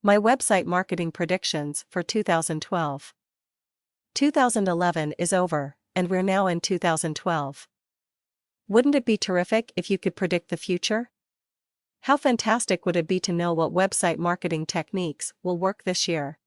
My website marketing predictions for 2012. 2011 is over, and we're now in 2012. Wouldn't it be terrific if you could predict the future? How fantastic would it be to know what website marketing techniques will work this year?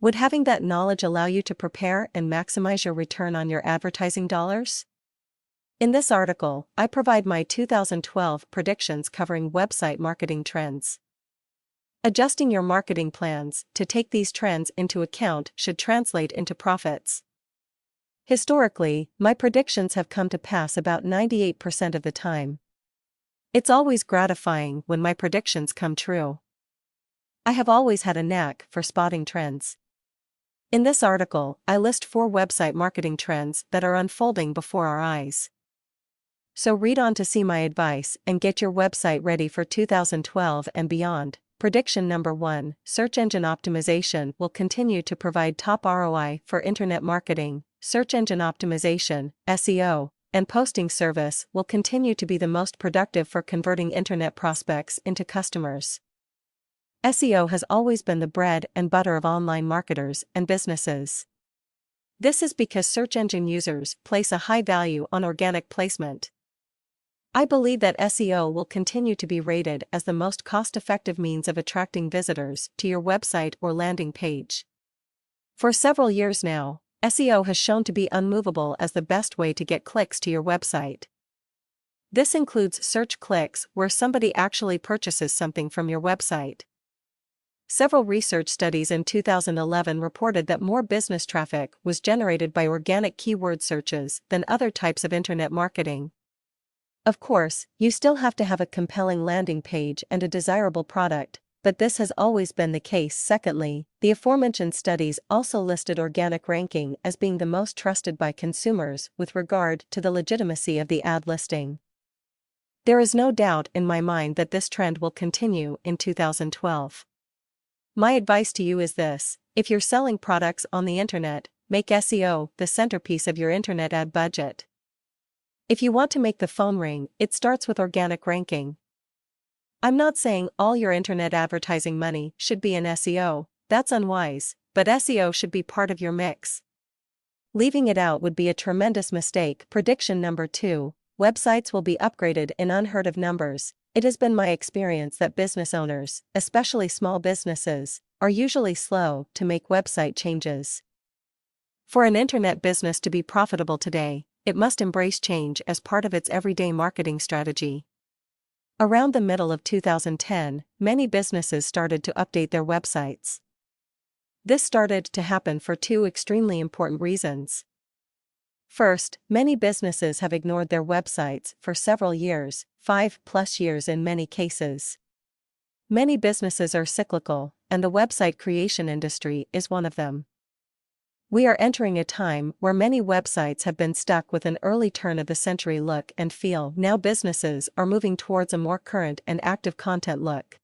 Would having that knowledge allow you to prepare and maximize your return on your advertising dollars? In this article, I provide my 2012 predictions covering website marketing trends. Adjusting your marketing plans to take these trends into account should translate into profits. Historically, my predictions have come to pass about 98% of the time. It's always gratifying when my predictions come true. I have always had a knack for spotting trends. In this article, I list 4 website marketing trends that are unfolding before our eyes. So read on to see my advice and get your website ready for 2012 and beyond. Prediction number 1: Search engine optimization will continue to provide top ROI for internet marketing. Search engine optimization, SEO, and posting service will continue to be the most productive for converting internet prospects into customers. SEO has always been the bread and butter of online marketers and businesses. This is because search engine users place a high value on organic placement. I believe that SEO will continue to be rated as the most cost-effective means of attracting visitors to your website or landing page. For several years now, SEO has shown to be unmovable as the best way to get clicks to your website. This includes search clicks where somebody actually purchases something from your website. Several research studies in 2011 reported that more business traffic was generated by organic keyword searches than other types of internet marketing. Of course, you still have to have a compelling landing page and a desirable product, but this has always been the case. Secondly, the aforementioned studies also listed organic ranking as being the most trusted by consumers with regard to the legitimacy of the ad listing. There is no doubt in my mind that this trend will continue in 2012. My advice to you is this: if you're selling products on the internet, make SEO the centerpiece of your internet ad budget. If you want to make the phone ring, it starts with organic ranking. I'm not saying all your internet advertising money should be in SEO, that's unwise, but SEO should be part of your mix. Leaving it out would be a tremendous mistake. Prediction number 2: Websites will be upgraded in unheard of numbers. It has been my experience that business owners, especially small businesses, are usually slow to make website changes. For an internet business to be profitable today, it must embrace change as part of its everyday marketing strategy. Around the middle of 2010, many businesses started to update their websites. This started to happen for 2 extremely important reasons. First, many businesses have ignored their websites for several years, 5+ years in many cases. Many businesses are cyclical, and the website creation industry is one of them. We are entering a time where many websites have been stuck with an early turn-of-the-century look and feel. Now businesses are moving towards a more current and active content look.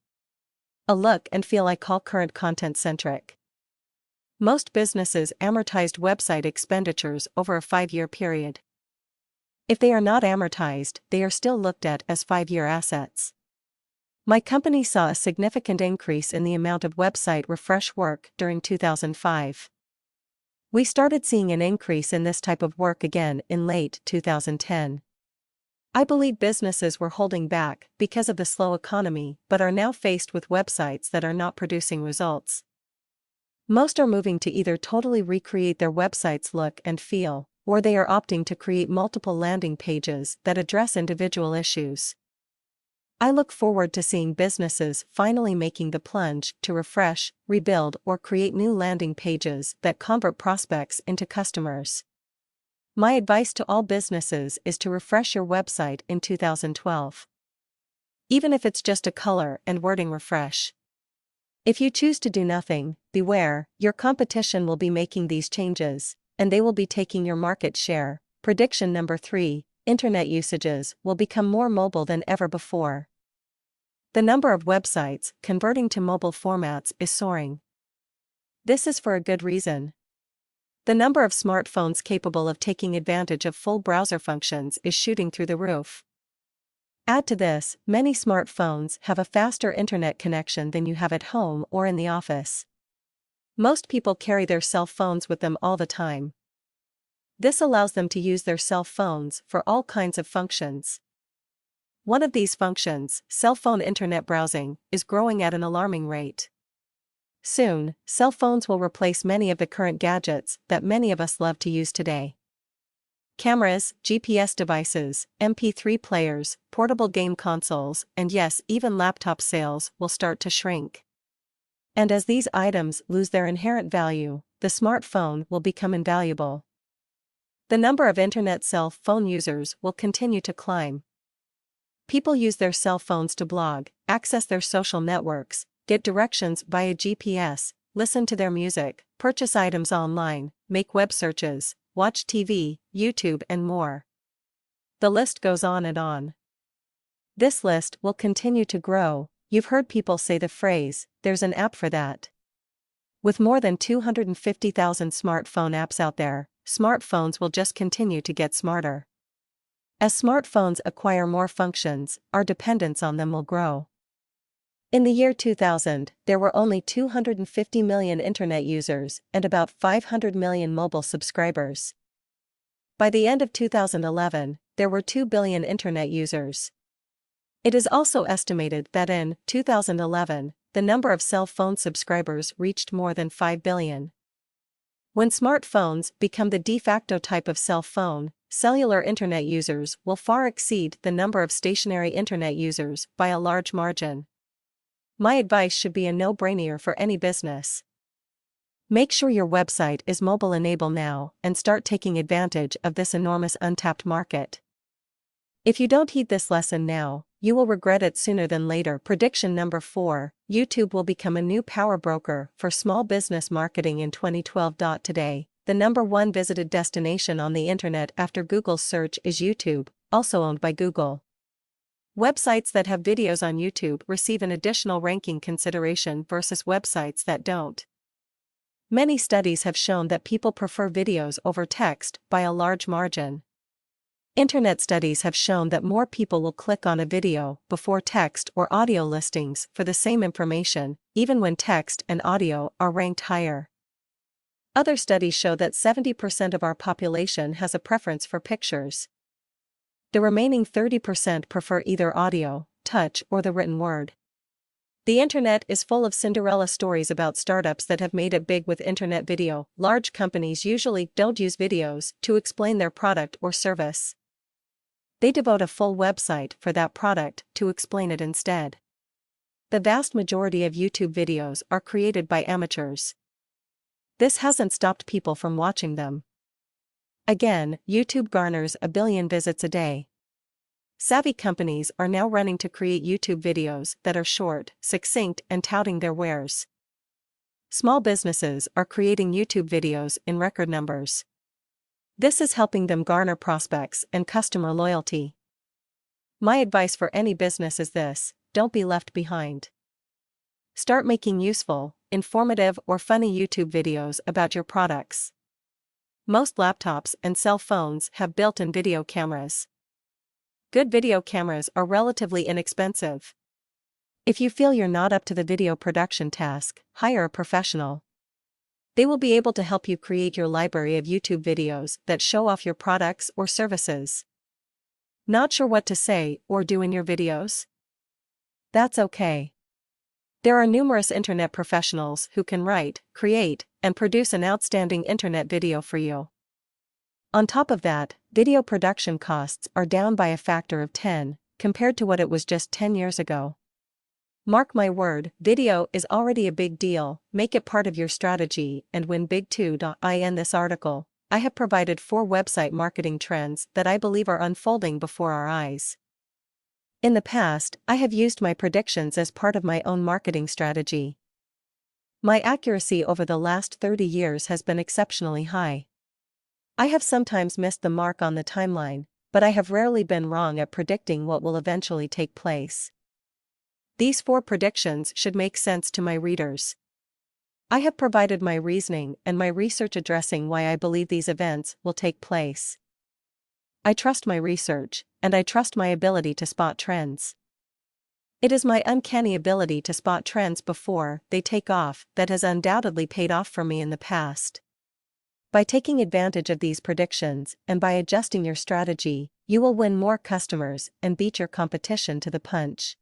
A look and feel I call current content-centric. Most businesses amortized website expenditures over a 5-year period. If they are not amortized, they are still looked at as 5-year assets. My company saw a significant increase in the amount of website refresh work during 2005. We started seeing an increase in this type of work again in late 2010. I believe businesses were holding back because of the slow economy but are now faced with websites that are not producing results. Most are moving to either totally recreate their website's look and feel, or they are opting to create multiple landing pages that address individual issues. I look forward to seeing businesses finally making the plunge to refresh, rebuild, or create new landing pages that convert prospects into customers. My advice to all businesses is to refresh your website in 2012. Even if it's just a color and wording refresh. If you choose to do nothing, beware, your competition will be making these changes, and they will be taking your market share. Prediction number 3: Internet usages will become more mobile than ever before. The number of websites converting to mobile formats is soaring. This is for a good reason. The number of smartphones capable of taking advantage of full browser functions is shooting through the roof. Add to this, many smartphones have a faster internet connection than you have at home or in the office. Most people carry their cell phones with them all the time. This allows them to use their cell phones for all kinds of functions. One of these functions, cell phone internet browsing, is growing at an alarming rate. Soon, cell phones will replace many of the current gadgets that many of us love to use today. Cameras, GPS devices, MP3 players, portable game consoles, and yes, even laptop sales will start to shrink. And as these items lose their inherent value, the smartphone will become invaluable. The number of internet cell phone users will continue to climb. People use their cell phones to blog, access their social networks, get directions via GPS, listen to their music, purchase items online, make web searches, watch TV, YouTube, and more. The list goes on and on. This list will continue to grow. You've heard people say the phrase, "There's an app for that." With more than 250,000 smartphone apps out there, smartphones will just continue to get smarter. As smartphones acquire more functions, our dependence on them will grow. In the year 2000, there were only 250 million internet users and about 500 million mobile subscribers. By the end of 2011, there were 2 billion internet users. It is also estimated that in 2011, the number of cell phone subscribers reached more than 5 billion. When smartphones become the de facto type of cell phone, cellular internet users will far exceed the number of stationary internet users by a large margin. My advice should be a no-brainer for any business. Make sure your website is mobile-enabled now and start taking advantage of this enormous untapped market. If you don't heed this lesson now, you will regret it sooner than later. Prediction number 4, YouTube will become a new power broker for small business marketing in 2012. Today, the #1 visited destination on the internet after Google's search is YouTube, also owned by Google. Websites that have videos on YouTube receive an additional ranking consideration versus websites that don't. Many studies have shown that people prefer videos over text by a large margin. Internet studies have shown that more people will click on a video before text or audio listings for the same information, even when text and audio are ranked higher. Other studies show that 70% of our population has a preference for pictures. The remaining 30% prefer either audio, touch, or the written word. The internet is full of Cinderella stories about startups that have made it big with internet video. Large companies usually don't use videos to explain their product or service. They devote a full website for that product to explain it instead. The vast majority of YouTube videos are created by amateurs. This hasn't stopped people from watching them. Again, YouTube garners 1 billion visits a day. Savvy companies are now running to create YouTube videos that are short, succinct, and touting their wares. Small businesses are creating YouTube videos in record numbers. This is helping them garner prospects and customer loyalty. My advice for any business is this: don't be left behind. Start making useful, informative, or funny YouTube videos about your products. Most laptops and cell phones have built-in video cameras. Good video cameras are relatively inexpensive. If you feel you're not up to the video production task, hire a professional. They will be able to help you create your library of YouTube videos that show off your products or services. Not sure what to say or do in your videos? That's okay. There are numerous internet professionals who can write, create, and produce an outstanding internet video for you. On top of that, video production costs are down by a factor of 10, compared to what it was just 10 years ago. Mark my word, video is already a big deal. Make it part of your strategy and win big too. In this article, I have provided 4 website marketing trends that I believe are unfolding before our eyes. In the past, I have used my predictions as part of my own marketing strategy. My accuracy over the last 30 years has been exceptionally high. I have sometimes missed the mark on the timeline, but I have rarely been wrong at predicting what will eventually take place. These 4 predictions should make sense to my readers. I have provided my reasoning and my research addressing why I believe these events will take place. I trust my research, and I trust my ability to spot trends. It is my uncanny ability to spot trends before they take off that has undoubtedly paid off for me in the past. By taking advantage of these predictions and by adjusting your strategy, you will win more customers and beat your competition to the punch.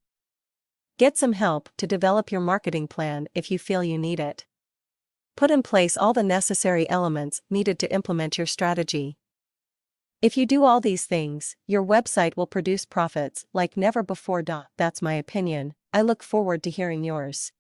Get some help to develop your marketing plan if you feel you need it. Put in place all the necessary elements needed to implement your strategy. If you do all these things, your website will produce profits like never before. That's my opinion. I look forward to hearing yours.